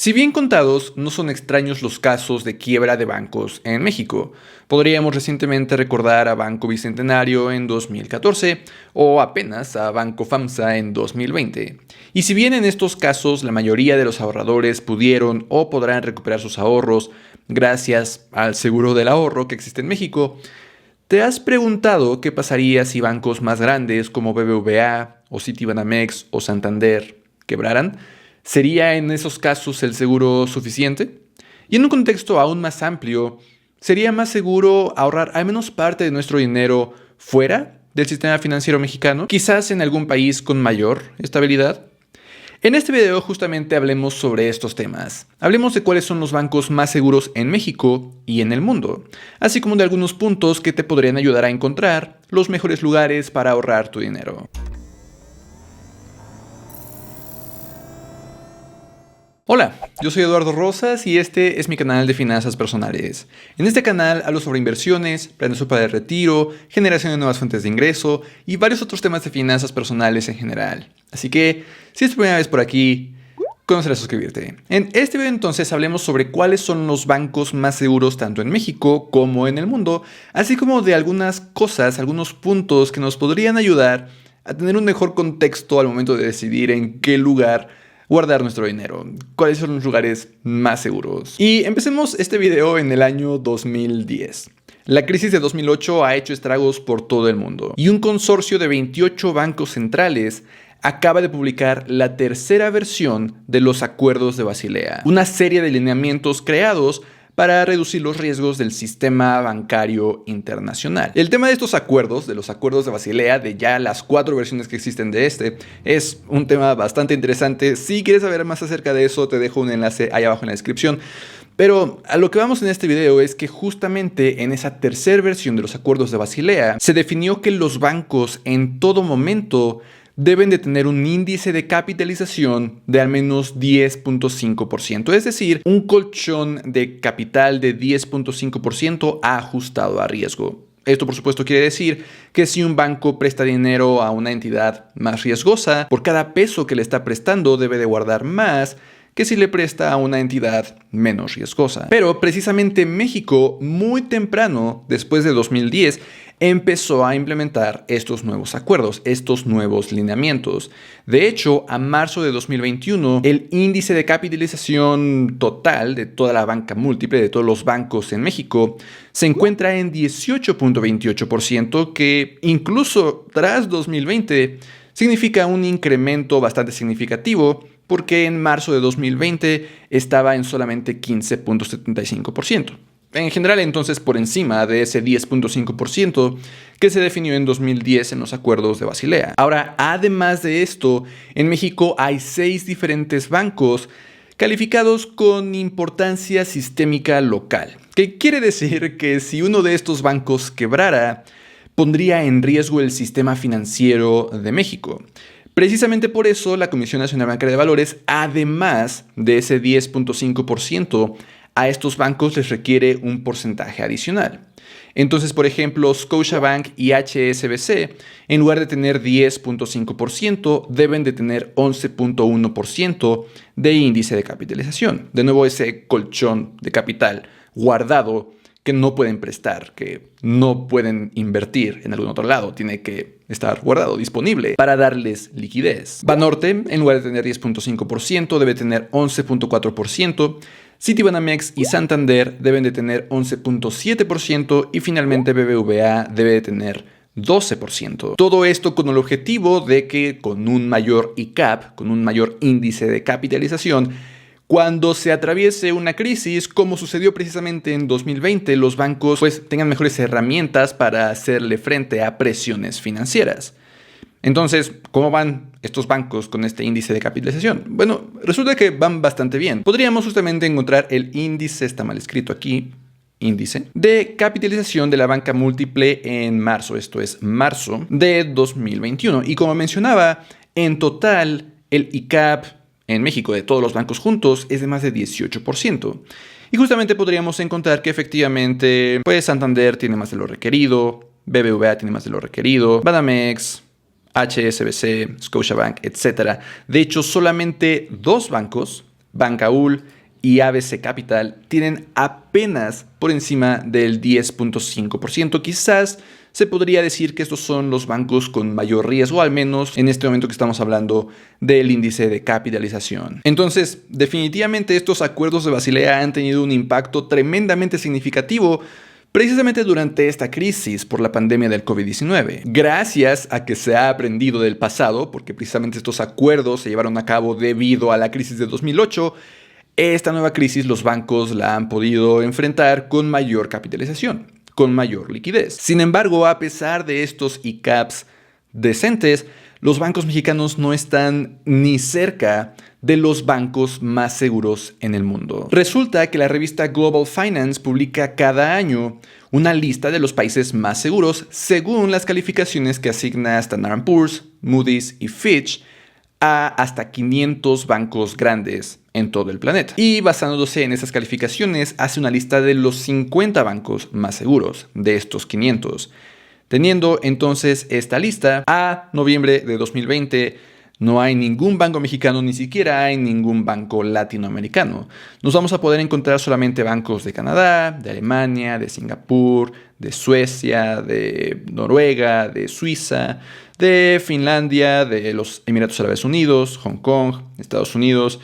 Si bien contados, no son extraños los casos de quiebra de bancos en México. Podríamos recientemente recordar a Banco Bicentenario en 2014 o apenas a Banco FAMSA en 2020. Y si bien en estos casos la mayoría de los ahorradores pudieron o podrán recuperar sus ahorros gracias al seguro del ahorro que existe en México, ¿te has preguntado qué pasaría si bancos más grandes como BBVA o Citibanamex o Santander quebraran? ¿Sería en esos casos el seguro suficiente? Y en un contexto aún más amplio, ¿sería más seguro ahorrar al menos parte de nuestro dinero fuera del sistema financiero mexicano? Quizás en algún país con mayor estabilidad. En este video justamente hablemos sobre estos temas. Hablemos de cuáles son los bancos más seguros en México y en el mundo, así como de algunos puntos que te podrían ayudar a encontrar los mejores lugares para ahorrar tu dinero. Hola, yo soy Eduardo Rosas y este es mi canal de finanzas personales. En este canal hablo sobre inversiones, planes para el retiro, generación de nuevas fuentes de ingreso y varios otros temas de finanzas personales en general. Así que, si es tu primera vez por aquí, considera suscribirte. En este video entonces hablemos sobre cuáles son los bancos más seguros tanto en México como en el mundo, así como de algunas cosas, algunos puntos que nos podrían ayudar a tener un mejor contexto al momento de decidir en qué lugar guardar nuestro dinero. ¿Cuáles son los lugares más seguros? Y empecemos este video en el año 2010. La crisis de 2008 ha hecho estragos por todo el mundo y un consorcio de 28 bancos centrales acaba de publicar la tercera versión de los Acuerdos de Basilea, una serie de lineamientos creados para reducir los riesgos del sistema bancario internacional. El tema de estos acuerdos, de los acuerdos de Basilea, de ya las 4 versiones que existen de este, es un tema bastante interesante. Si quieres saber más acerca de eso, te dejo un enlace ahí abajo en la descripción. Pero a lo que vamos en este video es que justamente en esa tercera versión de los acuerdos de Basilea se definió que los bancos en todo momento deben de tener un índice de capitalización de al menos 10.5%, es decir, un colchón de capital de 10.5% ajustado a riesgo. Esto, por supuesto, quiere decir que si un banco presta dinero a una entidad más riesgosa, por cada peso que le está prestando debe de guardar más que si le presta a una entidad menos riesgosa. Pero precisamente México, muy temprano, después de 2010, empezó a implementar estos nuevos acuerdos, estos nuevos lineamientos. De hecho, a marzo de 2021, el índice de capitalización total de toda la banca múltiple, de todos los bancos en México, se encuentra en 18.28%, que incluso tras 2020 significa un incremento bastante significativo, porque en marzo de 2020 estaba en solamente 15.75%. En general, entonces, por encima de ese 10.5% que se definió en 2010 en los acuerdos de Basilea. Ahora, además de esto, en México hay 6 diferentes bancos calificados con importancia sistémica local, que quiere decir que si uno de estos bancos quebrara, pondría en riesgo el sistema financiero de México. Precisamente por eso, la Comisión Nacional Bancaria de Valores, además de ese 10.5%, a estos bancos les requiere un porcentaje adicional. Entonces, por ejemplo, Scotiabank y HSBC, en lugar de tener 10.5%, deben de tener 11.1% de índice de capitalización. De nuevo, ese colchón de capital guardado que no pueden prestar, que no pueden invertir en algún otro lado. Tiene que estar guardado, disponible para darles liquidez. Banorte, en lugar de tener 10.5%, debe tener 11.4%. Citibanamex y Santander deben de tener 11.7% y finalmente BBVA debe de tener 12%. Todo esto con el objetivo de que con un mayor ICAP, con un mayor índice de capitalización, cuando se atraviese una crisis, como sucedió precisamente en 2020, los bancos tengan mejores herramientas para hacerle frente a presiones financieras. Entonces, ¿cómo van estos bancos con este índice de capitalización? Bueno, resulta que van bastante bien. Podríamos justamente encontrar el índice, está mal escrito aquí, índice, de capitalización de la banca múltiple en marzo, esto es marzo de 2021. Y como mencionaba, en total el ICAP en México de todos los bancos juntos es de más de 18%. Y justamente podríamos encontrar que efectivamente, Santander tiene más de lo requerido, BBVA tiene más de lo requerido, Banamex, HSBC, Scotiabank, etc. De hecho, solamente 2 bancos Bancaul y ABC Capital tienen apenas por encima del 10.5%. Quizás se podría decir que estos son los bancos con mayor riesgo, al menos en este momento que estamos hablando del índice de capitalización. Entonces, definitivamente estos acuerdos de Basilea han tenido un impacto tremendamente significativo precisamente durante esta crisis por la pandemia del COVID-19. Gracias a que se ha aprendido del pasado, porque precisamente estos acuerdos se llevaron a cabo debido a la crisis de 2008, esta nueva crisis los bancos la han podido enfrentar con mayor capitalización, con mayor liquidez. Sin embargo, a pesar de estos ICAPs decentes, los bancos mexicanos no están ni cerca de los bancos más seguros en el mundo. Resulta que la revista Global Finance publica cada año una lista de los países más seguros según las calificaciones que asigna Standard & Poor's, Moody's y Fitch a hasta 500 bancos grandes en todo el planeta. Y basándose en esas calificaciones, hace una lista de los 50 bancos más seguros de estos 500. Teniendo entonces esta lista, a noviembre de 2020, no hay ningún banco mexicano, ni siquiera hay ningún banco latinoamericano. Nos vamos a poder encontrar solamente bancos de Canadá, de Alemania, de Singapur, de Suecia, de Noruega, de Suiza, de Finlandia, de los Emiratos Árabes Unidos, Hong Kong, Estados Unidos,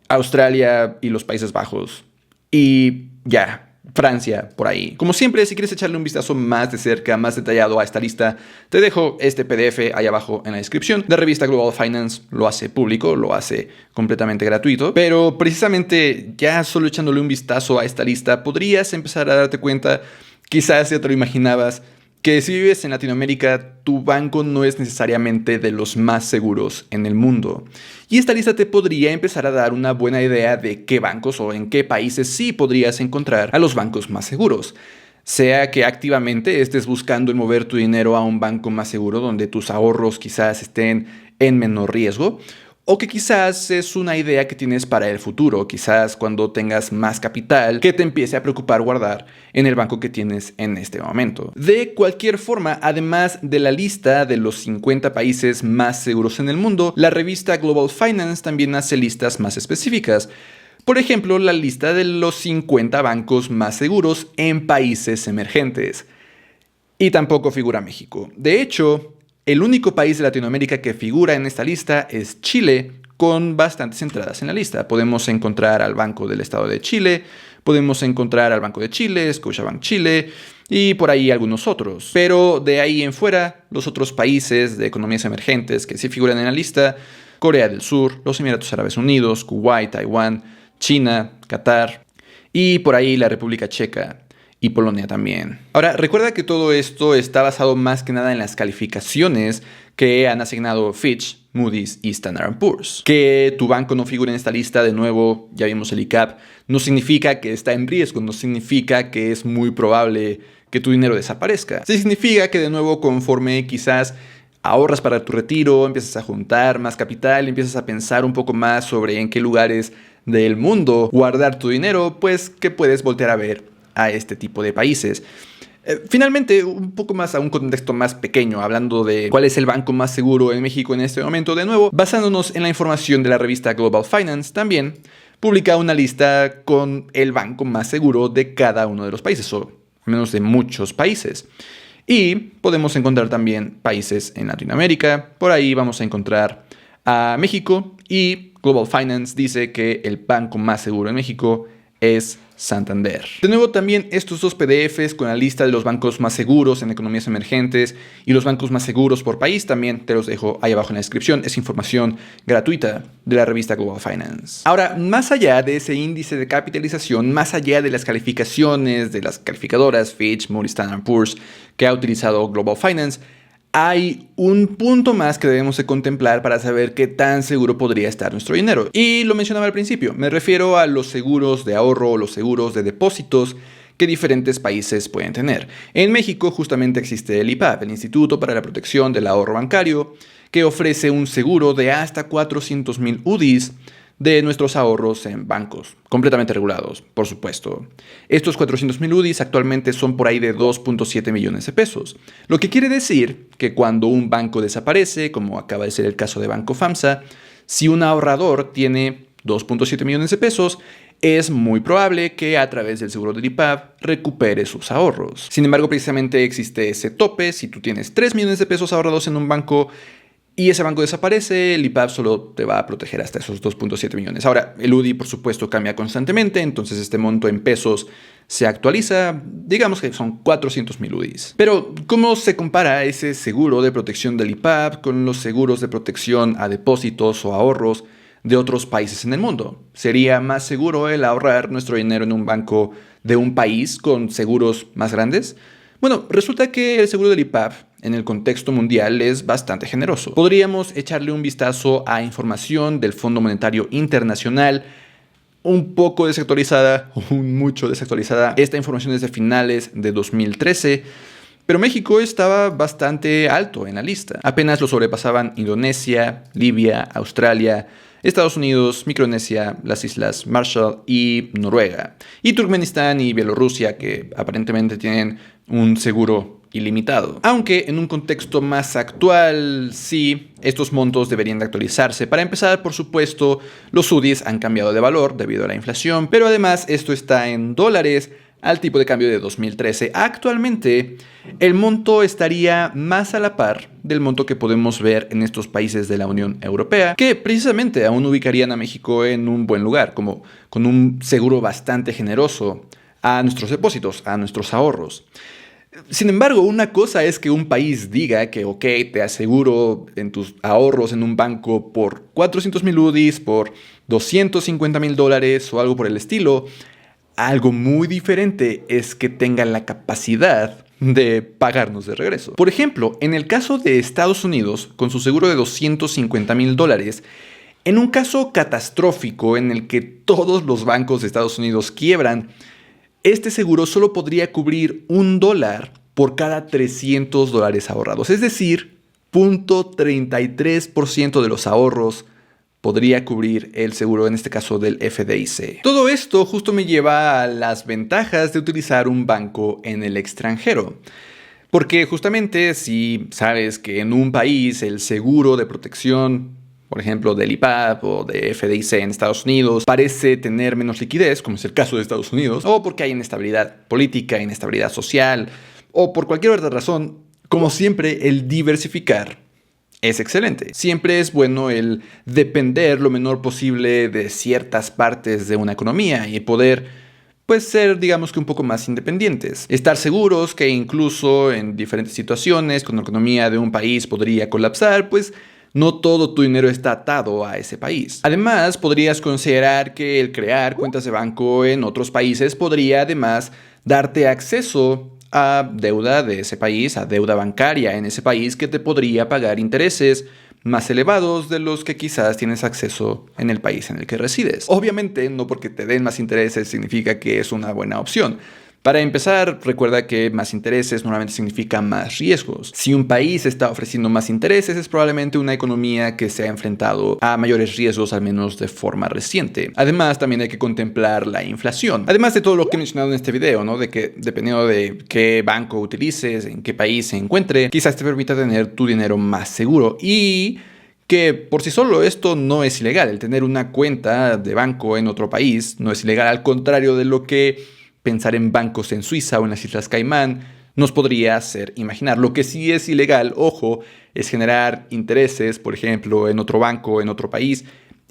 Australia y los Países Bajos. Y ya, Francia, por ahí. Como siempre, si quieres echarle un vistazo más de cerca, más detallado a esta lista, te dejo este PDF ahí abajo en la descripción. La revista Global Finance lo hace público, lo hace completamente gratuito, pero precisamente ya solo echándole un vistazo a esta lista, podrías empezar a darte cuenta, quizás ya te lo imaginabas, que si vives en Latinoamérica, tu banco no es necesariamente de los más seguros en el mundo. Y esta lista te podría empezar a dar una buena idea de qué bancos o en qué países sí podrías encontrar a los bancos más seguros. Sea que activamente estés buscando el mover tu dinero a un banco más seguro donde tus ahorros quizás estén en menor riesgo, o que quizás es una idea que tienes para el futuro, quizás cuando tengas más capital que te empiece a preocupar guardar en el banco que tienes en este momento. De cualquier forma, además de la lista de los 50 países más seguros en el mundo, la revista Global Finance también hace listas más específicas. Por ejemplo, la lista de los 50 bancos más seguros en países emergentes. Y tampoco figura México. De hecho, el único país de Latinoamérica que figura en esta lista es Chile, con bastantes entradas en la lista. Podemos encontrar al Banco del Estado de Chile, podemos encontrar al Banco de Chile, Scotiabank Chile y por ahí algunos otros. Pero de ahí en fuera, los otros países de economías emergentes que sí figuran en la lista, Corea del Sur, los Emiratos Árabes Unidos, Kuwait, Taiwán, China, Qatar y por ahí la República Checa. Y Polonia también. Ahora, recuerda que todo esto está basado más que nada en las calificaciones que han asignado Fitch, Moody's y Standard & Poor's. Que tu banco no figure en esta lista, de nuevo, ya vimos el ICAP, no significa que está en riesgo, no significa que es muy probable que tu dinero desaparezca. Sí significa que, de nuevo, conforme quizás ahorras para tu retiro, empiezas a juntar más capital, empiezas a pensar un poco más sobre en qué lugares del mundo guardar tu dinero, pues que puedes voltear a ver a este tipo de países. Finalmente, un poco más a un contexto más pequeño, hablando de cuál es el banco más seguro en México en este momento, de nuevo, basándonos en la información de la revista Global Finance, también publica una lista con el banco más seguro de cada uno de los países, o al menos de muchos países. Y podemos encontrar también países en Latinoamérica, por ahí vamos a encontrar a México, y Global Finance dice que el banco más seguro en México es Santander. De nuevo, también estos dos PDFs con la lista de los bancos más seguros en economías emergentes y los bancos más seguros por país, también te los dejo ahí abajo en la descripción. Es información gratuita de la revista Global Finance. Ahora, más allá de ese índice de capitalización, más allá de las calificaciones de las calificadoras Fitch, Moody's, Standard & Poor's que ha utilizado Global Finance, hay un punto más que debemos de contemplar para saber qué tan seguro podría estar nuestro dinero. Y lo mencionaba al principio, me refiero a los seguros de ahorro o los seguros de depósitos que diferentes países pueden tener. En México justamente existe el IPAB, el Instituto para la Protección del Ahorro Bancario, que ofrece un seguro de hasta 400,000 UDIs de nuestros ahorros en bancos, completamente regulados, por supuesto. Estos 400,000 UDIs actualmente son por ahí de 2.7 millones de pesos, lo que quiere decir que cuando un banco desaparece, como acaba de ser el caso de Banco FAMSA, si un ahorrador tiene 2.7 millones de pesos, es muy probable que a través del seguro del IPAB recupere sus ahorros. Sin embargo, precisamente existe ese tope. Si tú tienes 3 millones de pesos ahorrados en un banco y ese banco desaparece, el IPAB solo te va a proteger hasta esos 2.7 millones. Ahora, el UDI, por supuesto, cambia constantemente, entonces este monto en pesos se actualiza, digamos que son 400,000 UDIs. Pero, ¿cómo se compara ese seguro de protección del IPAB con los seguros de protección a depósitos o ahorros de otros países en el mundo? ¿Sería más seguro el ahorrar nuestro dinero en un banco de un país con seguros más grandes? Bueno, resulta que el seguro del IPAB en el contexto mundial es bastante generoso. Podríamos echarle un vistazo a información del Fondo Monetario Internacional, un poco desactualizada, o mucho desactualizada. Esta información es de finales de 2013, pero México estaba bastante alto en la lista. Apenas lo sobrepasaban Indonesia, Libia, Australia, Estados Unidos, Micronesia, las Islas Marshall y Noruega. Y Turkmenistán y Bielorrusia, que aparentemente tienen un seguro ilimitado. Aunque en un contexto más actual, sí, estos montos deberían de actualizarse. Para empezar, por supuesto, los UDIs han cambiado de valor debido a la inflación, pero además esto está en dólares al tipo de cambio de 2013. Actualmente, el monto estaría más a la par del monto que podemos ver en estos países de la Unión Europea, que precisamente aún ubicarían a México en un buen lugar, como con un seguro bastante generoso a nuestros depósitos, a nuestros ahorros. Sin embargo, una cosa es que un país diga que, ok, te aseguro en tus ahorros en un banco por 400,000 UDIs, por $250,000 o algo por el estilo. Algo muy diferente es que tengan la capacidad de pagarnos de regreso. Por ejemplo, en el caso de Estados Unidos, con su seguro de $250,000, en un caso catastrófico en el que todos los bancos de Estados Unidos quiebran, este seguro solo podría cubrir $1 por cada $300 ahorrados. Es decir, 0.33% de los ahorros podría cubrir el seguro, en este caso del FDIC. Todo esto justo me lleva a las ventajas de utilizar un banco en el extranjero. Porque justamente si sabes que en un país el seguro de protección, por ejemplo, del IPAB o de FDIC en Estados Unidos, parece tener menos liquidez, como es el caso de Estados Unidos, o porque hay inestabilidad política, inestabilidad social, o por cualquier otra razón, como siempre, el diversificar es excelente. Siempre es bueno el depender lo menor posible de ciertas partes de una economía y poder, pues, ser, digamos que un poco más independientes. Estar seguros que incluso en diferentes situaciones, cuando la economía de un país podría colapsar, pues no todo tu dinero está atado a ese país. Además, podrías considerar que el crear cuentas de banco en otros países podría además darte acceso a deuda de ese país, a deuda bancaria en ese país que te podría pagar intereses más elevados de los que quizás tienes acceso en el país en el que resides. Obviamente, no porque te den más intereses significa que es una buena opción. Para empezar, recuerda que más intereses normalmente significa más riesgos. Si un país está ofreciendo más intereses, es probablemente una economía que se ha enfrentado a mayores riesgos, al menos de forma reciente. Además, también hay que contemplar la inflación. Además de todo lo que he mencionado en este video, ¿no? De que dependiendo de qué banco utilices, en qué país se encuentre, quizás te permita tener tu dinero más seguro. Y que por sí solo esto no es ilegal. El tener una cuenta de banco en otro país no es ilegal, al contrario de lo que pensar en bancos en Suiza o en las Islas Caimán nos podría hacer imaginar. Lo que sí es ilegal, ojo, es generar intereses, por ejemplo, en otro banco, en otro país,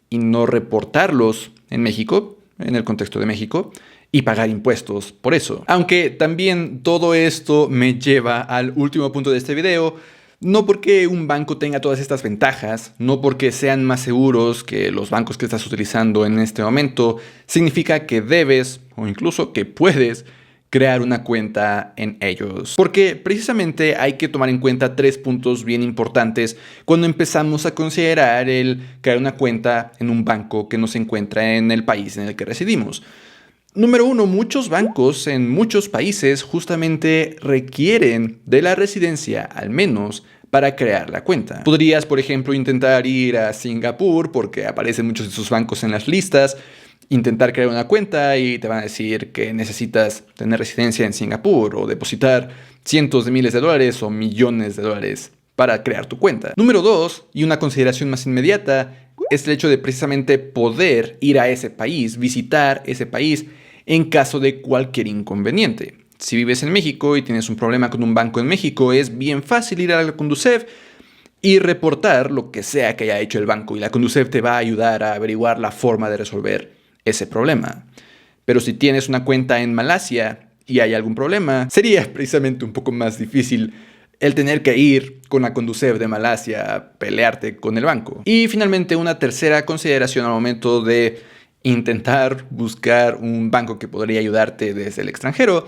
y no reportarlos en México, en el contexto de México, y pagar impuestos por eso. Aunque también todo esto me lleva al último punto de este video. No porque un banco tenga todas estas ventajas, no porque sean más seguros que los bancos que estás utilizando en este momento, significa que debes o incluso que puedes crear una cuenta en ellos. Porque precisamente hay que tomar en cuenta 3 puntos bien importantes cuando empezamos a considerar el crear una cuenta en un banco que no se encuentra en el país en el que residimos. Número 1, muchos bancos en muchos países justamente requieren de la residencia, al menos, para crear la cuenta. Podrías, por ejemplo, intentar ir a Singapur, porque aparecen muchos de sus bancos en las listas, intentar crear una cuenta y te van a decir que necesitas tener residencia en Singapur o depositar cientos de miles de dólares o millones de dólares para crear tu cuenta. Número 2, y una consideración más inmediata, es el hecho de precisamente poder ir a ese país, visitar ese país en caso de cualquier inconveniente. Si vives en México y tienes un problema con un banco en México, es bien fácil ir a la Conducef y reportar lo que sea que haya hecho el banco, y la Conducef te va a ayudar a averiguar la forma de resolver ese problema. Pero si tienes una cuenta en Malasia y hay algún problema, sería precisamente un poco más difícil el tener que ir con la Conducef de Malasia a pelearte con el banco. Y finalmente, una tercera consideración al momento de intentar buscar un banco que podría ayudarte desde el extranjero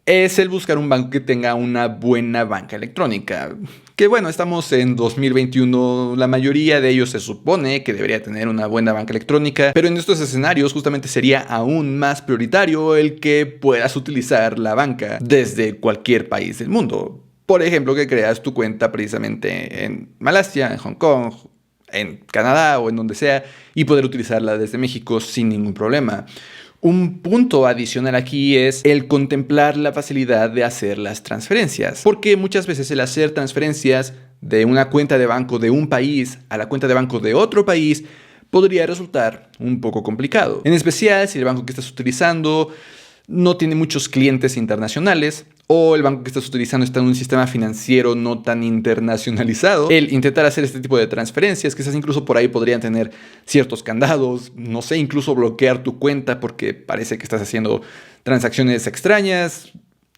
es el buscar un banco que tenga una buena banca electrónica. Que bueno, estamos en 2021, la mayoría de ellos se supone que debería tener una buena banca electrónica, pero en estos escenarios justamente sería aún más prioritario el que puedas utilizar la banca desde cualquier país del mundo. Por ejemplo, que creas tu cuenta precisamente en Malasia, en Hong Kong, en Canadá o en donde sea, y poder utilizarla desde México sin ningún problema. Un punto adicional aquí es el contemplar la facilidad de hacer las transferencias, porque muchas veces el hacer transferencias de una cuenta de banco de un país a la cuenta de banco de otro país podría resultar un poco complicado, en especial si el banco que estás utilizando no tiene muchos clientes internacionales o el banco que estás utilizando está en un sistema financiero no tan internacionalizado. El intentar hacer este tipo de transferencias, quizás incluso por ahí podrían tener ciertos candados, no sé, incluso bloquear tu cuenta porque parece que estás haciendo transacciones extrañas.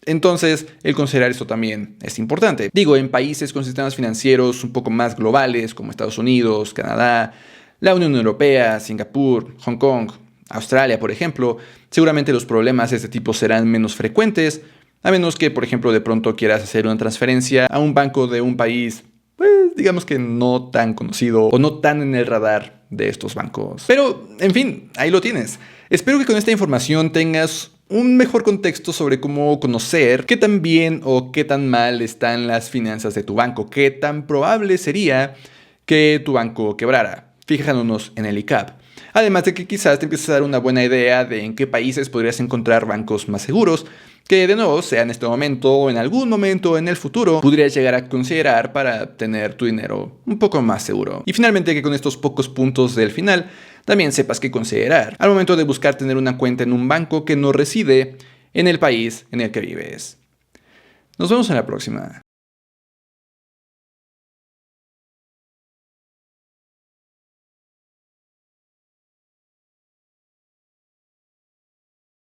Entonces, el considerar esto también es importante. Digo, en países con sistemas financieros un poco más globales como Estados Unidos, Canadá, la Unión Europea, Singapur, Hong Kong, Australia, por ejemplo, seguramente los problemas de este tipo serán menos frecuentes, a menos que, por ejemplo, de pronto quieras hacer una transferencia a un banco de un país, pues digamos que no tan conocido o no tan en el radar de estos bancos. Pero, en fin, ahí lo tienes. Espero que con esta información tengas un mejor contexto sobre cómo conocer qué tan bien o qué tan mal están las finanzas de tu banco, qué tan probable sería que tu banco quebrara, fijándonos en el ICAP. Además de que quizás te empieces a dar una buena idea de en qué países podrías encontrar bancos más seguros, que de nuevo, sea en este momento o en algún momento en el futuro, podrías llegar a considerar para tener tu dinero un poco más seguro. Y finalmente, que con estos pocos puntos del final, también sepas qué considerar al momento de buscar tener una cuenta en un banco que no reside en el país en el que vives. Nos vemos en la próxima.